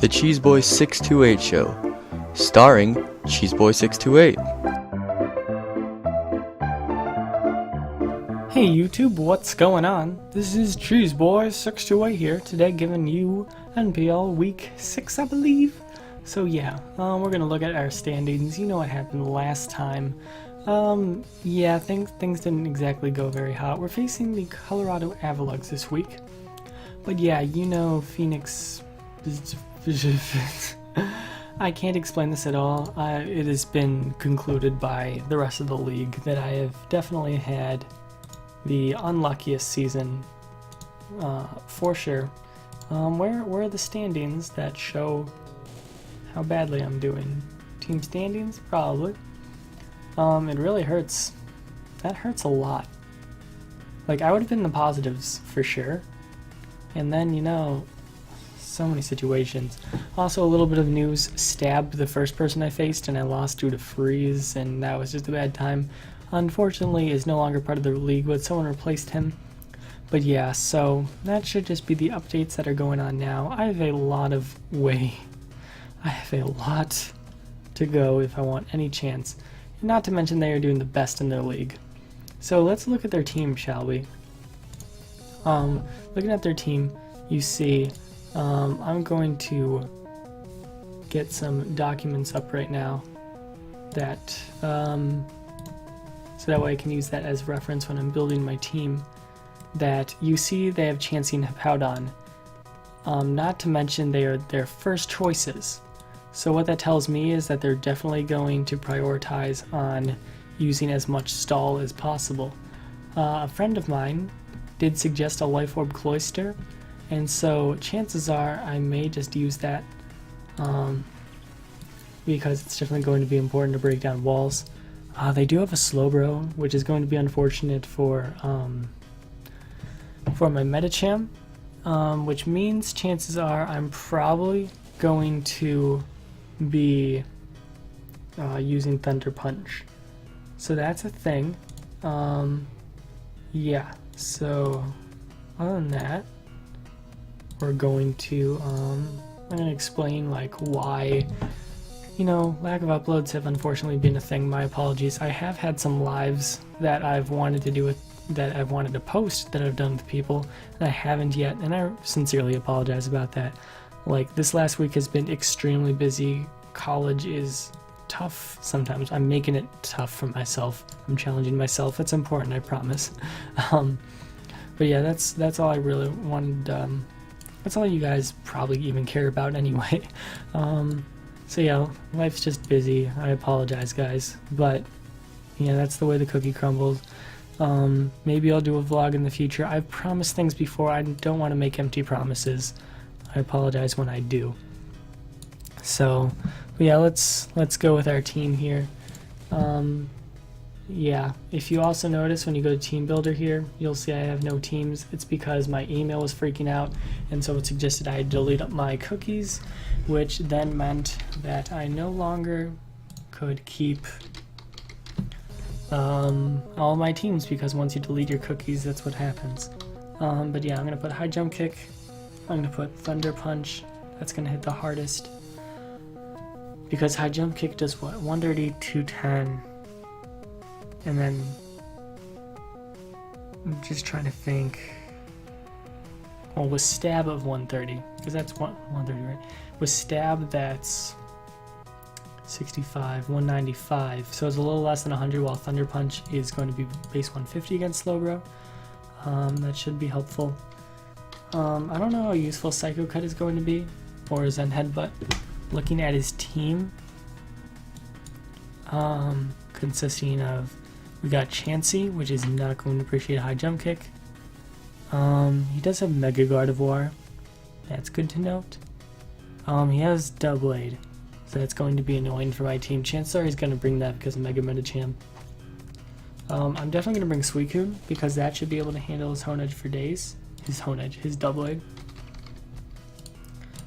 The Cheeseboy 628 Show, starring Cheeseboy 628. Hey YouTube, what's going on? This is Cheeseboy 628 here, today giving you NPL Week 6, I believe. So yeah, we're gonna look at our standings. You know what happened last time. Yeah, things didn't exactly go very hot. We're facing the Colorado Avaluggs this week. But yeah, you know Phoenix... I can't explain this at all. It has been concluded by the rest of the league that I have definitely had the unluckiest season, for sure. Where are the standings that show how badly I'm doing? Team standings? Probably. It really hurts. That hurts a lot. Like, I would have been in the positives for sure. And then, you know, so many situations. Also, a little bit of news. Stabbed the first person I faced and I lost due to freeze, and that was just a bad time. Unfortunately, is no longer part of the league, but someone replaced him. But yeah, so that should just be the updates that are going on now. I have a lot to go if I want any chance. Not to mention they are doing the best in their league. So let's look at their team, shall we? Looking at their team, you see, I'm going to get some documents up right now that, so that way I can use that as reference when I'm building my team. That you see they have Chansey and Hippowdon. Not to mention they are their first choices. So what that tells me is that they're definitely going to prioritize on using as much stall as possible. A friend of mine did suggest a Life Orb Cloister, and so chances are I may just use that because it's definitely going to be important to break down walls. They do have a Slowbro, which is going to be unfortunate for my Metacham, which means chances are I'm probably going to be using Thunder Punch. So that's a thing. Yeah, so other than that, we're going to, I'm going to explain like why, you know, lack of uploads have unfortunately been a thing. My apologies. I have had some lives that I've wanted to do with, that I've wanted to post that I've done with people, and I haven't yet, and I sincerely apologize about that. Like, this last week has been extremely busy. College is tough sometimes. I'm making it tough for myself. I'm challenging myself. It's important, I promise. But yeah, that's all I really wanted. That's all you guys probably even care about anyway. So yeah, life's just busy. I apologize, guys. But yeah, that's the way the cookie crumbles. Maybe I'll do a vlog in the future. I've promised things before. I don't want to make empty promises. I apologize when I do. So, yeah, let's go with our team here. Yeah, if you also notice when you go to Team Builder here, you'll see I have no teams. It's because my email was freaking out, and so it suggested I delete up my cookies, which then meant that I no longer could keep all my teams, because once you delete your cookies, that's what happens. But yeah, I'm going to put High Jump Kick. I'm going to put Thunder Punch. That's going to hit the hardest. Because High Jump Kick does what? 130, 210. And then I'm just trying to think. Well, with Stab of 130, because that's 130, right? With Stab, that's 65, 195. So it's a little less than 100, while Thunder Punch is going to be base 150 against Slowbro. That should be helpful. I don't know how useful Psycho Cut is going to be, or Zen Headbutt. Looking at his team, consisting of, we got Chansey, which is not going to appreciate a High Jump Kick. He does have Mega Gardevoir. That's good to note. He has Doublade, so that's going to be annoying for my team. Chances are he's going to bring that because of Mega Metacham. I'm definitely going to bring Suicune, because that should be able to handle his Honedge for days. His Doublade.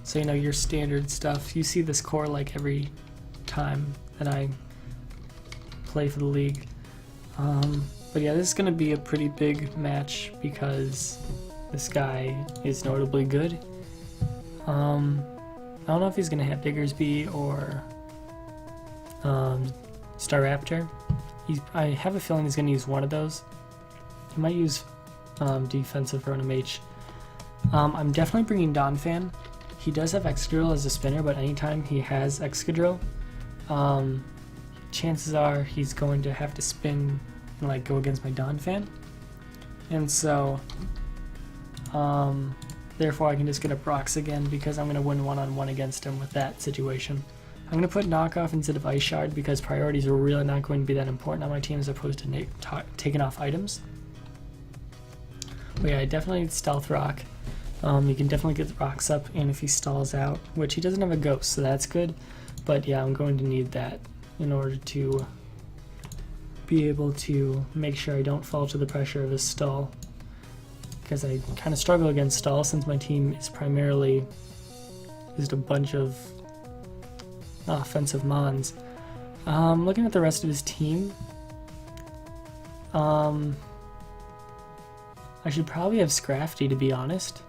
So, you know, your standard stuff. You see this core like every time that I play for the league. But yeah, this is going to be a pretty big match because this guy is notably good. I don't know if he's going to have Diggersby or Star Raptor. I have a feeling he's going to use one of those. He might use defensive Rotom H. I'm definitely bringing Donphan. He does have Excadrill as a spinner, but anytime he has Excadrill, chances are he's going to have to spin and like go against my Donphan. And so, therefore I can just get a Brox again because I'm going to win one-on-one against him with that situation. I'm going to put Knockoff instead of Ice Shard because priorities are really not going to be that important on my team as opposed to taking off items. But yeah, I definitely need Stealth Rock. You can definitely get the rocks up, and if he stalls out, which he doesn't have a ghost, so that's good. But yeah, I'm going to need that in order to be able to make sure I don't fall to the pressure of his stall. Because I kind of struggle against stall since my team is primarily just a bunch of offensive mons. Looking at the rest of his team, I should probably have Scrafty, to be honest.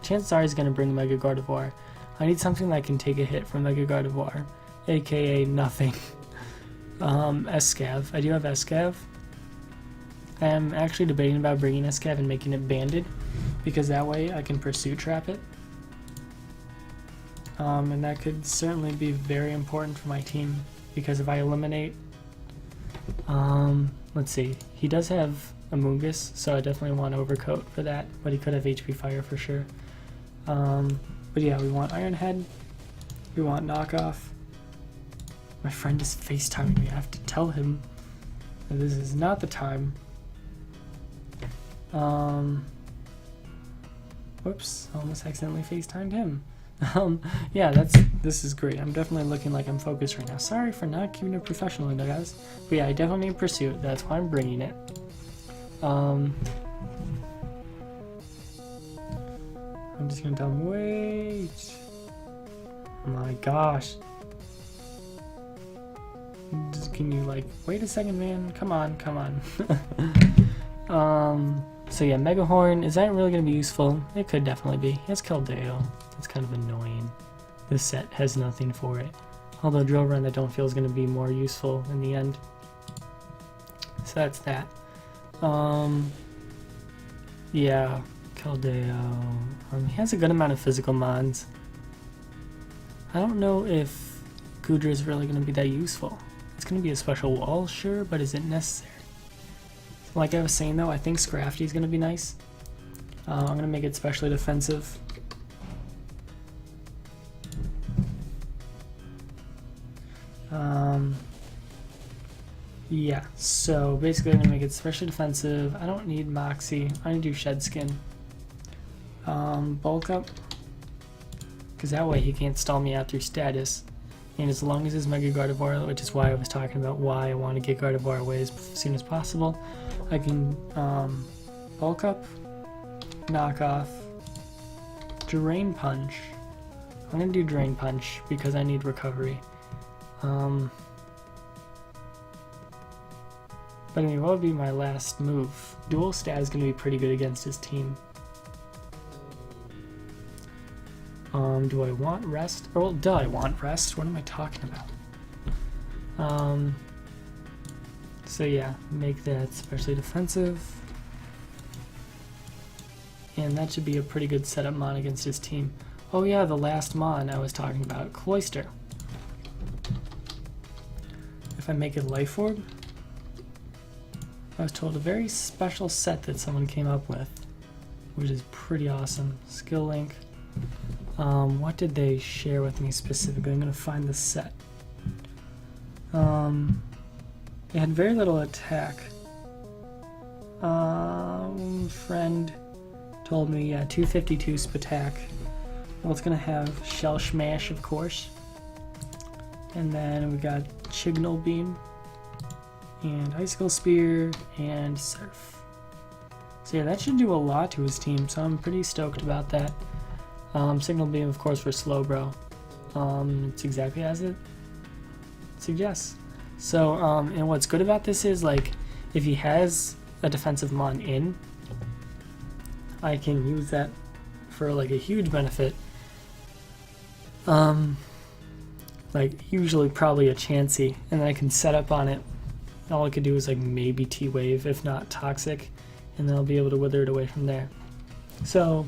Chances are he's going to bring Mega Gardevoir. I need something that can take a hit from Mega Gardevoir, aka nothing. Escav. I do have Escav. I am actually debating about bringing Escav and making it banded, because that way I can Pursuit Trap it. And that could certainly be very important for my team, because if I eliminate... let's see. He does have Amoonguss, so I definitely want Overcoat for that, but he could have HP Fire for sure. But yeah, we want Iron Head. We want Knockoff. My friend is FaceTiming me. I have to tell him that this is not the time. Whoops, I almost accidentally FaceTimed him. Yeah, this is great. I'm definitely looking like I'm focused right now. Sorry for not keeping it professional, guys. But yeah, I definitely need Pursuit. That's why I'm bringing it. I'm just gonna tell him, wait. Oh my gosh. Can you like, wait a second, man? Come on, come on. So yeah, Mega Horn, is that really gonna be useful? It could definitely be. He has Keldeo. It's kind of annoying. This set has nothing for it. Although Drill Run I don't feel is gonna be more useful in the end. So that's that. Yeah, Keldeo. He has a good amount of physical mons. I don't know if Goodra is really going to be that useful. It's going to be a special wall, sure, but is it necessary? Like I was saying though, I think Scrafty is going to be nice. I'm going to make it specially defensive. Yeah, so basically I'm going to make it specially defensive. I don't need Moxie. I need to do Shed Skin. Bulk Up. Because that way he can't stall me out through status. And as long as his Mega Gardevoir, which is why I was talking about why I want to get Gardevoir away as soon as possible, I can Bulk Up, Knock Off, Drain Punch. I'm going to do Drain Punch because I need recovery. But anyway, what would be my last move? Dual Stat is going to be pretty good against his team. Do I want Rest? Or, well, duh, I want Rest. What am I talking about? So yeah, make that especially defensive. And that should be a pretty good setup mon against his team. Oh yeah, the last mon I was talking about, Cloyster. If I make it Life Orb, I was told a very special set that someone came up with, which is pretty awesome. Skill Link. What did they share with me specifically? I'm going to find the set. It had very little attack. Friend told me, yeah, 252 Spatak. Well, it's going to have Shell Smash, of course. And then we got Chignal Beam, and Icicle Spear, and Surf. So yeah, that should do a lot to his team, so I'm pretty stoked about that. Signal Beam, of course, for Slowbro. It's exactly as it suggests. So, and what's good about this is, like, if he has a defensive mon in, I can use that for, like, a huge benefit. Like usually probably a Chansey, and then I can set up on it. All I could do is like maybe T-Wave, if not Toxic, and then I'll be able to wither it away from there. So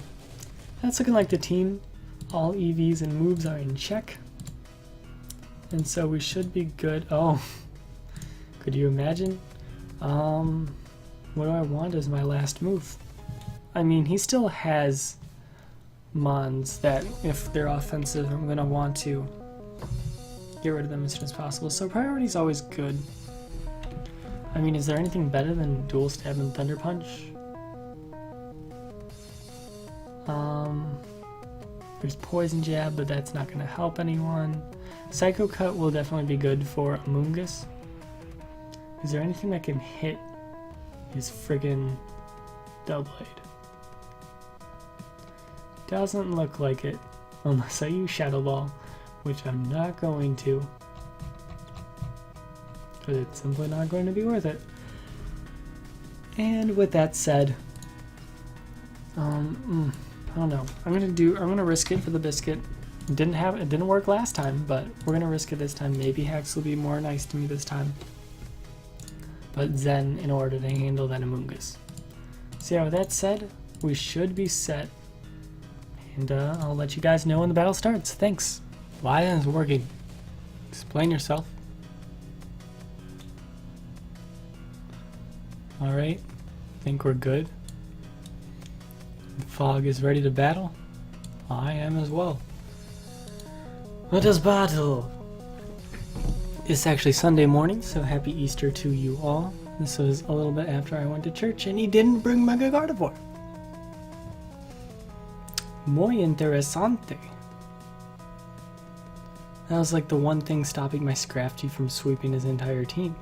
that's looking like the team. All EVs and moves are in check. And so we should be good. Oh, could you imagine? What do I want as my last move? I mean, he still has Mons that if they're offensive, I'm going to want to get rid of them as soon as possible. So priority is always good. I mean, is there anything better than Dual Stab and Thunder Punch? There's Poison Jab, but that's not going to help anyone. Psycho Cut will definitely be good for Amungus. Is there anything that can hit his friggin' Doublade? Doesn't look like it, unless I use Shadow Ball, which I'm not going to, because it's simply not going to be worth it. And with that said, I don't know. I'm gonna risk it for the biscuit. It didn't work last time, but we're gonna risk it this time. Maybe Hex will be more nice to me this time. But Zen in order to handle that Amungus. So yeah, with that said, we should be set. And I'll let you guys know when the battle starts. Thanks. Why isn't it working? Explain yourself. Alright. Think we're good. Fog is ready to battle. I am as well. Let us battle! It's actually Sunday morning, so happy Easter to you all. This was a little bit after I went to church and he didn't bring Mega Gardevoir. Muy interesante. That was like the one thing stopping my Scrafty from sweeping his entire team.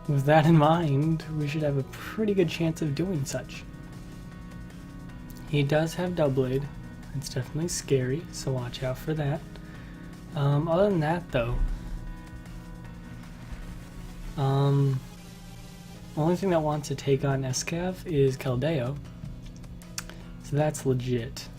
With that in mind, we should have a pretty good chance of doing such. He does have Doublade. It's definitely scary, so watch out for that. Other than that, though, only thing that wants to take on Escav is Keldeo, so that's legit.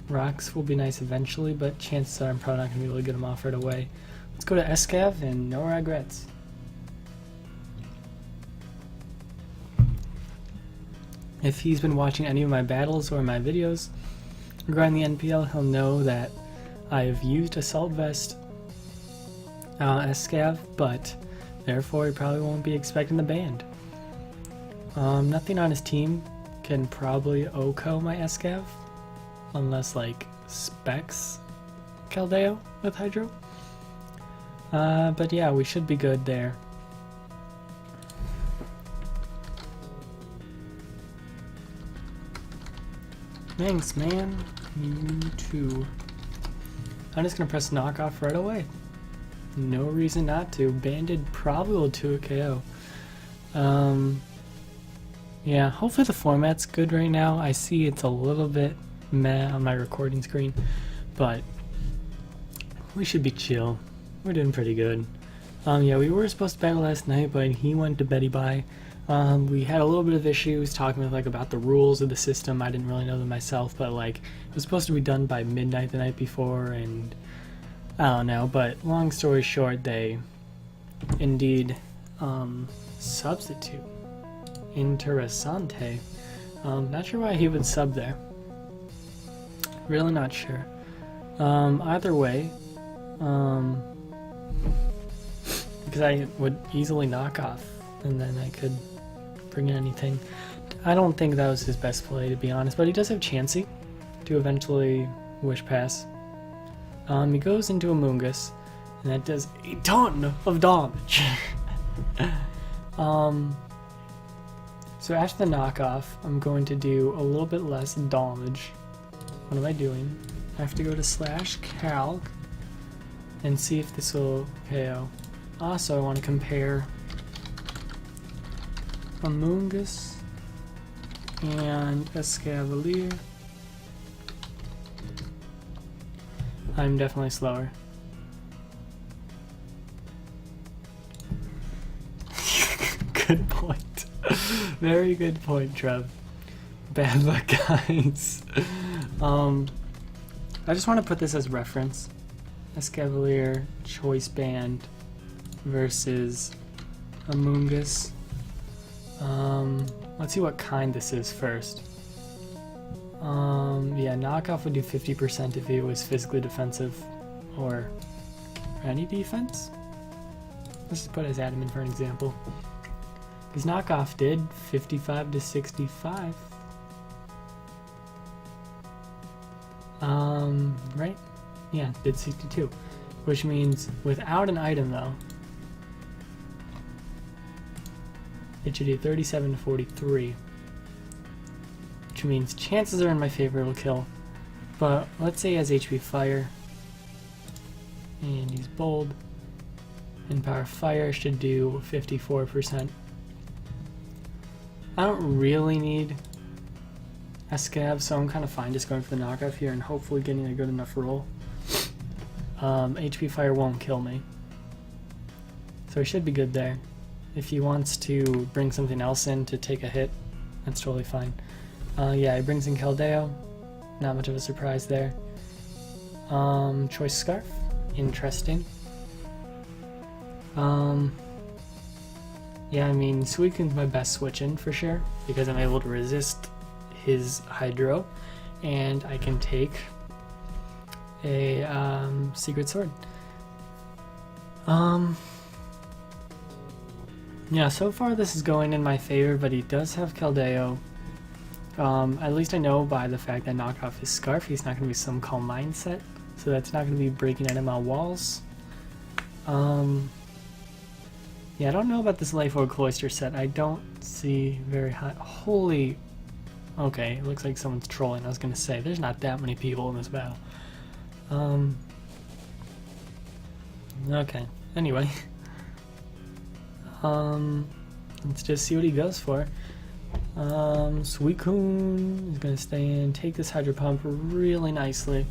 Rocks will be nice eventually, but chances are I'm probably not going to be able to get him off right away. Let's go to Escav and no regrets. If he's been watching any of my battles or my videos regarding the NPL, he'll know that I've used Assault Vest Escav, but therefore he probably won't be expecting the band. Nothing on his team can probably OHKO my Escav, unless like Specs Keldeo with Hydro. But yeah, we should be good there. Thanks, man. You too. I'm just gonna press knockoff right away. No reason not to. Banded probably will 2 KO. Yeah, hopefully the format's good right now. I see it's a little bit meh on my recording screen, but we should be chill. We're doing pretty good. Yeah, we were supposed to battle last night, but he went to Betty Bye. We had a little bit of issues talking with like about the rules of the system. I didn't really know them myself, but like it was supposed to be done by midnight the night before, and I don't know. But long story short, they indeed substitute. Interessante. Not sure why he would sub there. Really not sure. Either way, because I would easily knock off, and then I could bring in anything. I don't think that was his best play, to be honest, but he does have Chansey to eventually Wish Pass. He goes into Amungus, and that does a ton of damage. So after the knockoff, I'm going to do a little bit less damage. What am I doing? I have to go to /calc and see if this will KO. Also, I want to compare Amungus and Escavalier. I'm definitely slower. Good point. Very good point, Trev. Bad luck, guys. I just want to put this as reference. Escavalier Choice Band versus Avaluggs. Let's see what kind this is first. Yeah, knockoff would do 50% if it was physically defensive or any defense. Let's just put it as adamant for an example. Because knockoff did 55 to 65. Right? Yeah, did 62. Which means without an item though, it should do 37 to 43. Which means chances are in my favor it'll kill. But let's say he has HP fire. And he's bold. And power fire should do 54%. I don't really need a scav, so I'm kind of fine just going for the knockoff here and hopefully getting a good enough roll. HP fire won't kill me. So he should be good there. If he wants to bring something else in to take a hit, that's totally fine. Yeah, he brings in Caldeo. Not much of a surprise there. Choice Scarf. Interesting. Yeah, I mean, Suicune's my best switch in for sure, because I'm able to resist his Hydro, and I can take a Secret Sword. Yeah, so far this is going in my favor, but he does have Caldeo. At least I know by the fact that knockoff his Scarf, he's not going to be some Calm Mindset, so that's not going to be breaking NML walls. Yeah, I don't know about this Life Orb Cloister set. I don't see very high. Holy. Okay, it looks like someone's trolling. I was gonna say, there's not that many people in this battle. Okay, anyway. Let's just see what he goes for. Suicune is gonna stay in, take this Hydro Pump really nicely.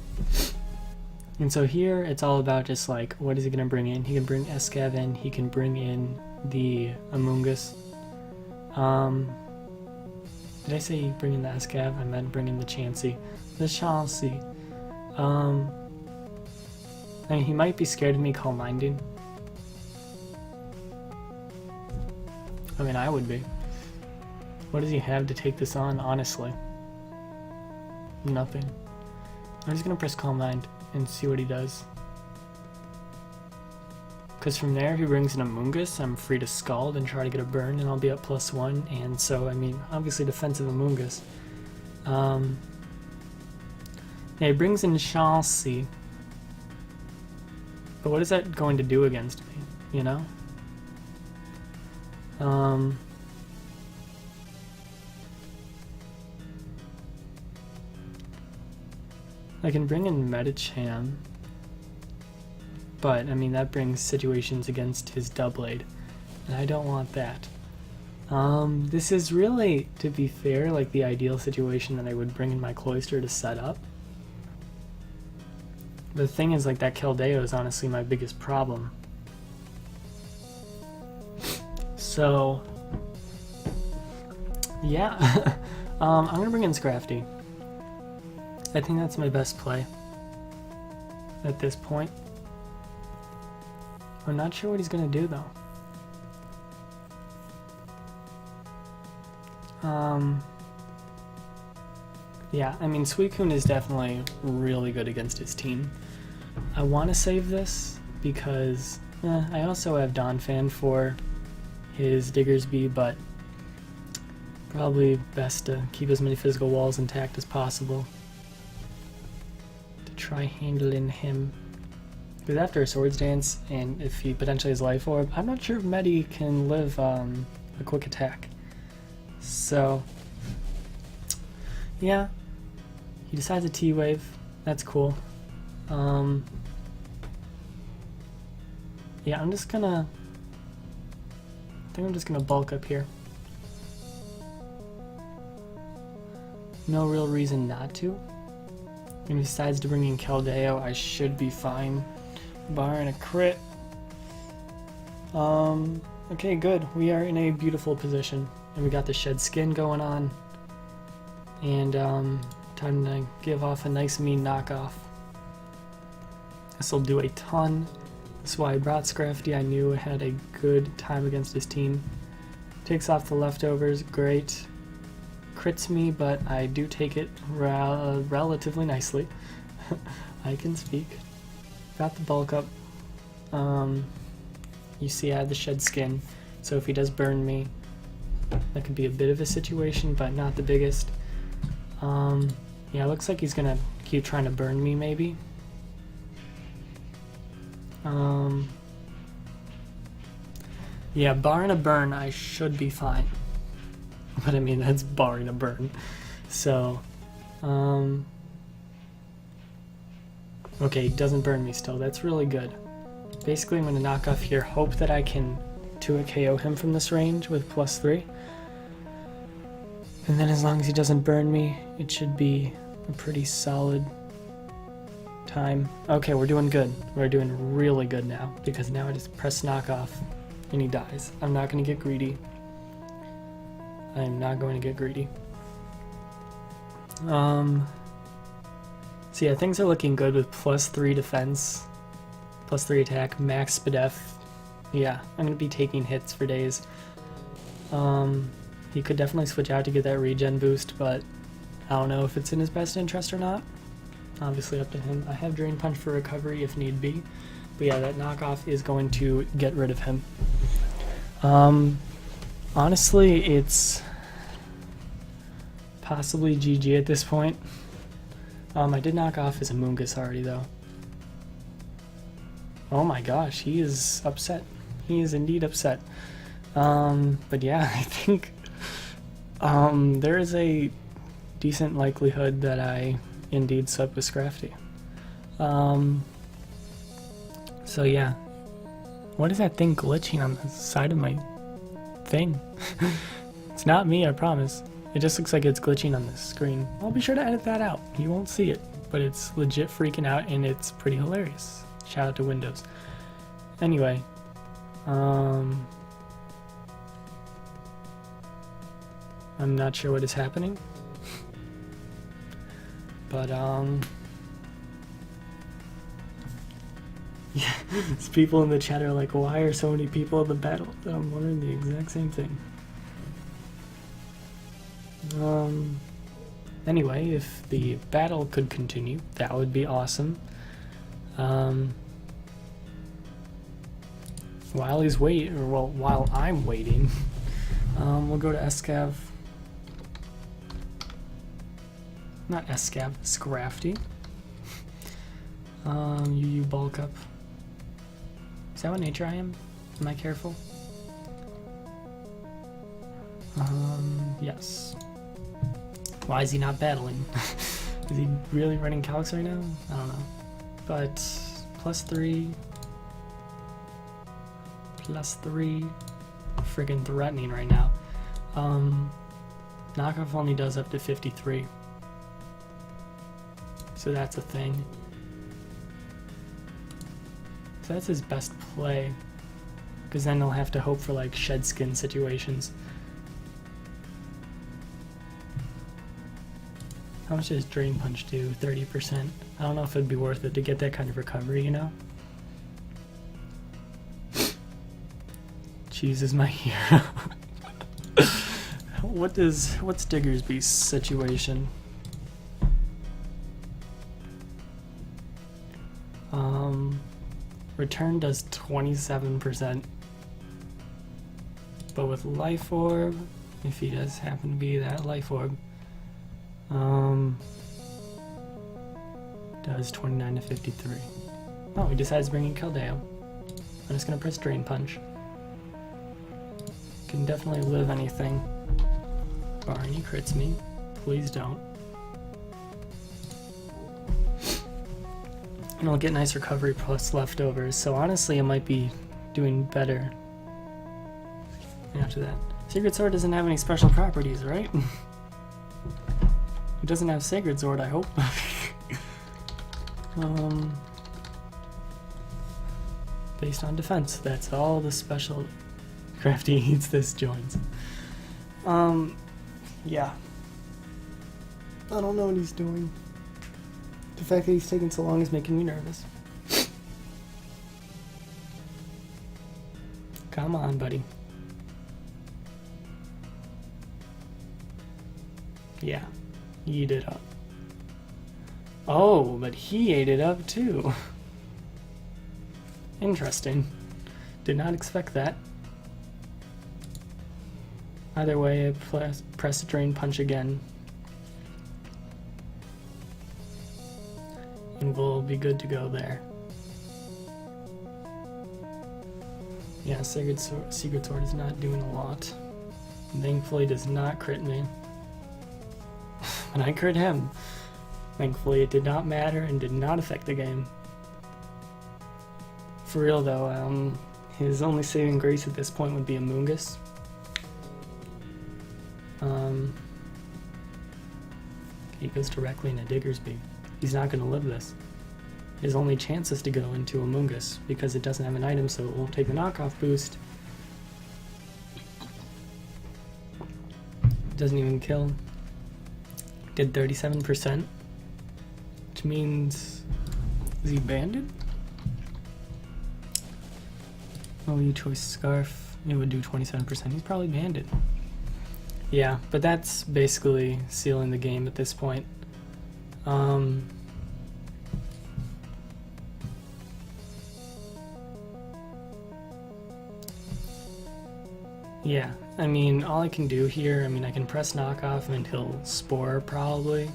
And so here, it's all about just like, what is he gonna bring in? He can bring Escav in, he can bring in the Avaluggs. Did I say bring in the Escav? I meant bring in the Chansey. The Chansey. I mean, he might be scared of me Calm Minding. I mean, I would be. What does he have to take this on, honestly? Nothing. I'm just gonna press Calm Mind and see what he does. Because from there, if he brings in a Avaluggs, I'm free to Scald and try to get a burn, and I'll be up +1. And so, I mean, obviously defensive Avaluggs. Yeah, he brings in Chansey. But what is that going to do against me, you know? I can bring in Medicham, but I mean that brings situations against his Doublade, and I don't want that. This is really, to be fair, like the ideal situation that I would bring in my Cloister to set up. The thing is, like, that Caldeo is honestly my biggest problem. So, yeah, I'm gonna bring in Scrafty. I think that's my best play at this point. I'm not sure what he's gonna do though. Yeah, I mean, Suicune is definitely really good against his team. I want to save this because I also have Donphan for his Diggersby, but probably best to keep as many physical walls intact as possible to try handling him. Because after a Swords Dance, and if he potentially has Life Orb, I'm not sure if Medi can live a quick attack. So, yeah, he decides a T-Wave. That's cool. Yeah, I think I'm just gonna bulk up here. No real reason not to. And if he decides to bring in Caldeo, I should be fine, barring a crit. Okay, good. We are in a beautiful position, and we got the Shed Skin going on. And time to give off a nice mean knockoff. This will do a ton. That's why I brought Scrafty. I knew I had a good time against his team. Takes off the leftovers, great. Crits me, but I do take it relatively nicely. I can speak. Got the bulk up. You see I have the shed skin, so if he does burn me, that could be a bit of a situation, but not the biggest. Yeah, it looks like he's gonna keep trying to burn me, maybe. Yeah, barring a burn, I should be fine. But I mean, that's barring a burn. So, okay, he doesn't burn me still. That's really good. Basically, I'm going to knock off here, hope that I can 2 KO him from this range with +3. And then as long as he doesn't burn me, it should be a pretty solid time. Okay, we're doing good. We're doing really good now, because now I just press knockoff and he dies. I'm not going to get greedy. I'm not going to get greedy. So yeah, things are looking good with +3 defense, +3 attack, max spadef. Yeah, I'm going to be taking hits for days. He could definitely switch out to get that regen boost, but I don't know if it's in his best interest or not. Obviously up to him. I have Drain Punch for recovery if need be. But yeah, that knockoff is going to get rid of him. Honestly, it's possibly GG at this point. I did knock off his Amoonguss already, though. Oh my gosh, he is upset. He is indeed upset. But yeah, I think there is a decent likelihood that I indeed sub with Scrafty. So yeah. What is that thing glitching on the side of my thing? It's not me, I promise. It just looks like it's glitching on the screen. I'll be sure to edit that out. You won't see it, but it's legit freaking out and it's pretty hilarious. Shout out to Windows. Anyway, I'm not sure what is happening, but yeah, people in the chat are like, why are so many people in the battle? I'm wondering the exact same thing. Anyway, if the battle could continue, that would be awesome. While he's while I'm waiting, we'll go to Escav. Not Escav, Scrafty. You bulk up. Is that what nature I am? Am I careful? Yes. Why is he not battling? Is he really running calcs right now? I don't know. But +3. +3. Friggin' threatening right now. Knockoff only does up to 53. So that's a thing. So that's his best play. Because then he'll have to hope for like shed skin situations. How much does Drain Punch do? 30%. I don't know if it'd be worth it to get that kind of recovery, you know? Cheese is my hero. What's Diggersby's situation? Return does 27%. But with Life Orb, if he does happen to be that Life Orb, does 29 to 53. Oh, he decides to bring in Keldeo. I'm just gonna press Drain Punch. Can definitely live anything. Barney crits me. Please don't. And I'll get nice recovery plus leftovers, so honestly I might be doing better after that. Sacred Sword doesn't have any special properties, right? It doesn't have Sacred Sword, I hope. Based on defense, that's all the special Crafty eats this joins. Yeah. I don't know what he's doing. The fact that he's taking so long is making me nervous. Come on, buddy. Yeah, eat it up. Oh, but he ate it up too. Interesting. Did not expect that. Either way, I press drain punch again. And we'll be good to go there. Yeah, Secret Sword is not doing a lot. Thankfully does not crit me. And I crit him. Thankfully it did not matter and did not affect the game. For real though, his only saving grace at this point would be Avaluggs. He goes directly into Diggersby. He's not going to live this. His only chance is to go into Avaluggs because it doesn't have an item, so it won't take the knockoff boost. Doesn't even kill. Did 37%, which means, is he banded? Oh, you choice Scarf. It would do 27%. He's probably banded. Yeah, but that's basically sealing the game at this point. Yeah, I mean, all I can do here, I can press knockoff and he'll Spore probably.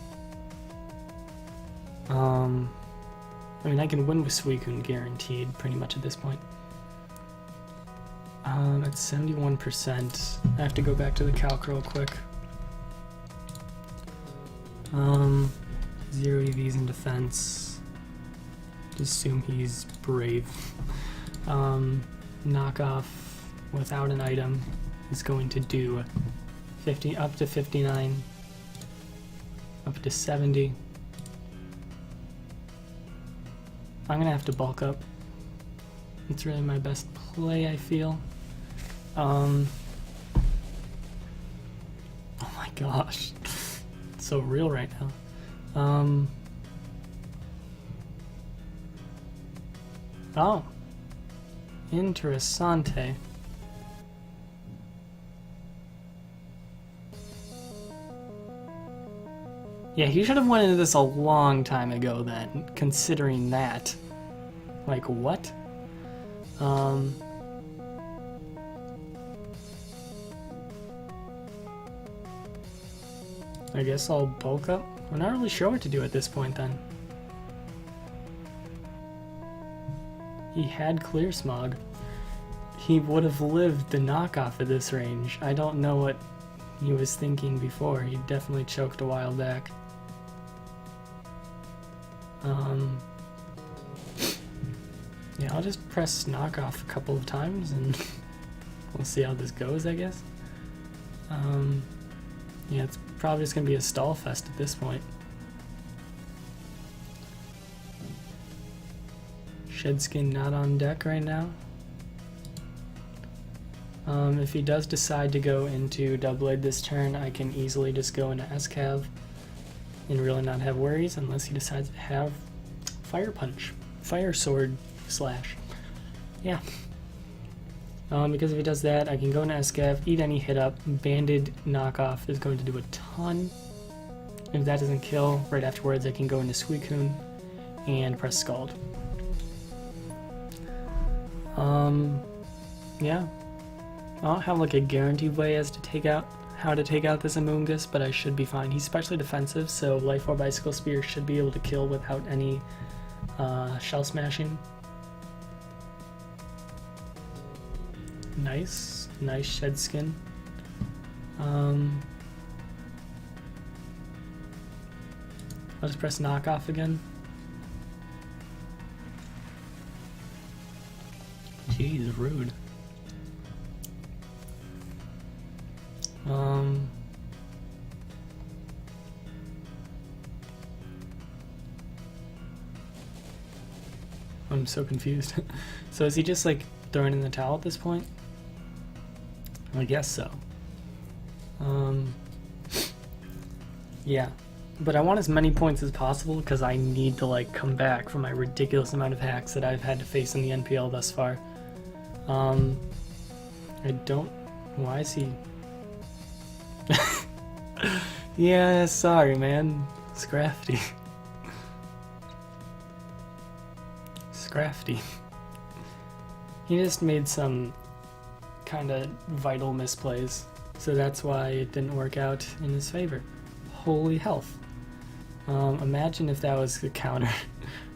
I can win with Suicune guaranteed pretty much at this point. At 71%, I have to go back to the calc real quick. 0 EVs in defense. Just assume he's brave. Knockoff without an item is going to do 50 up to 59, up to 70. I'm gonna have to bulk up. It's really my best play, I feel. Oh my gosh, it's so real right now. Oh, interessante. Yeah, he should have went into this a long time ago then, considering that. Like, what? I guess I'll bulk up. I'm not really sure what to do at this point then. He had Clear Smog. He would have lived the knockoff at this range. I don't know what he was thinking before. He definitely choked a while back. Yeah, I'll just press knockoff a couple of times and we'll see how this goes, I guess. Yeah, it's probably just gonna be a stall fest at this point. Shedskin not on deck right now. If he does decide to go into Double Blade this turn, I can easily just go into SCAV and really not have worries unless he decides to have Fire Punch. Fire Sword slash. Yeah. Because if he does that, I can go into SCAV, eat any hit up. Banded knockoff is going to do a ton. If that doesn't kill, right afterwards I can go into Suicune and press Scald. Yeah. I don't have like a guaranteed way as to take out how to take out this Avaluggs, but I should be fine. He's specially defensive, so Life Orb Bicycle Spear should be able to kill without any shell smashing. Nice shed skin. I'll just press knockoff again. Jeez, rude. I'm so confused. So is he just like throwing in the towel at this point? I guess so. Yeah. But I want as many points as possible because I need to like come back from my ridiculous amount of hacks that I've had to face in the NPL thus far. I don't... Why is he... Yeah, sorry man. Scrafty. Scrafty. He just made some kind of vital misplays, so that's why it didn't work out in his favor. Holy health. Imagine if that was the counter.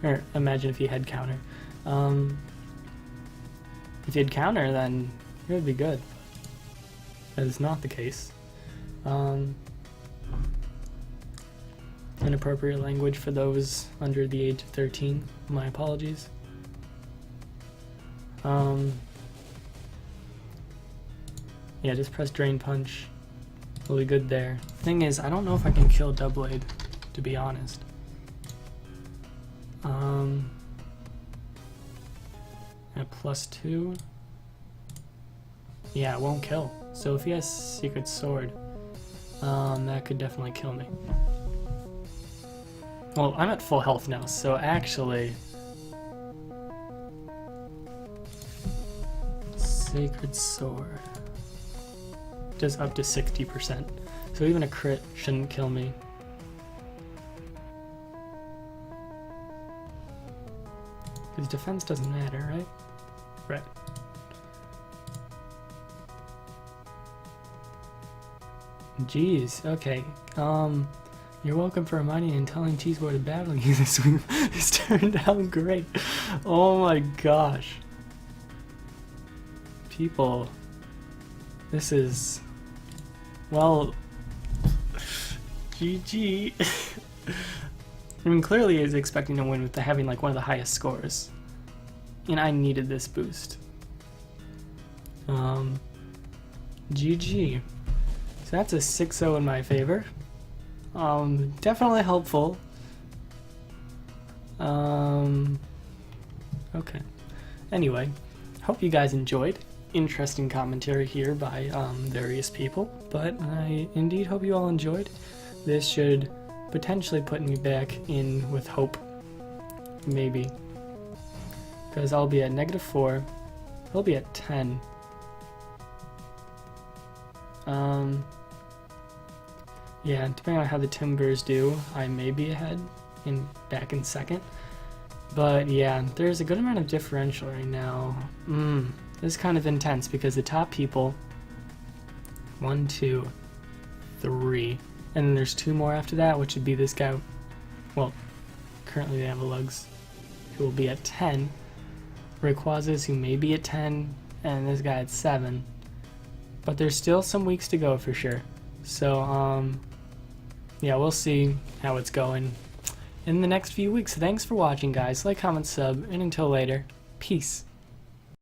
Or imagine if he had counter. If he had counter, then it would be good. That is not the case. Inappropriate language for those under the age of 13. My apologies. Yeah, just press drain punch. We'll be good there. Thing is, I don't know if I can kill Doublade, to be honest. At +2. Yeah, it won't kill. So if he has Secret Sword, that could definitely kill me. Well, I'm at full health now, so actually... Sacred Sword. Does up to 60%. So even a crit shouldn't kill me. Because defense doesn't matter, right? Right. Jeez, okay. You're welcome for reminding and telling Cheeseboy to battle you this week. This turned out great. Oh my gosh. People, this is, well, GG. I mean, clearly he is expecting to win with having like one of the highest scores. And I needed this boost. GG. So that's a 6-0 in my favor. Definitely helpful. Okay. Anyway, hope you guys enjoyed. Interesting commentary here by various people, but I indeed hope you all enjoyed. This should potentially put me back in with hope. Maybe. Because I'll be at -4. He'll be at 10. Yeah, depending on how the Timbers do, I may be ahead back in second. But yeah, there's a good amount of differential right now. This is kind of intense because the top people, 1, 2, 3, and then there's 2 more after that, which would be this guy, well, currently the Avaluggs, who will be at 10, Rayquazas, who may be at 10, and this guy at 7. But there's still some weeks to go for sure. So, yeah, we'll see how it's going in the next few weeks. Thanks for watching, guys. Like, comment, sub, and until later, peace.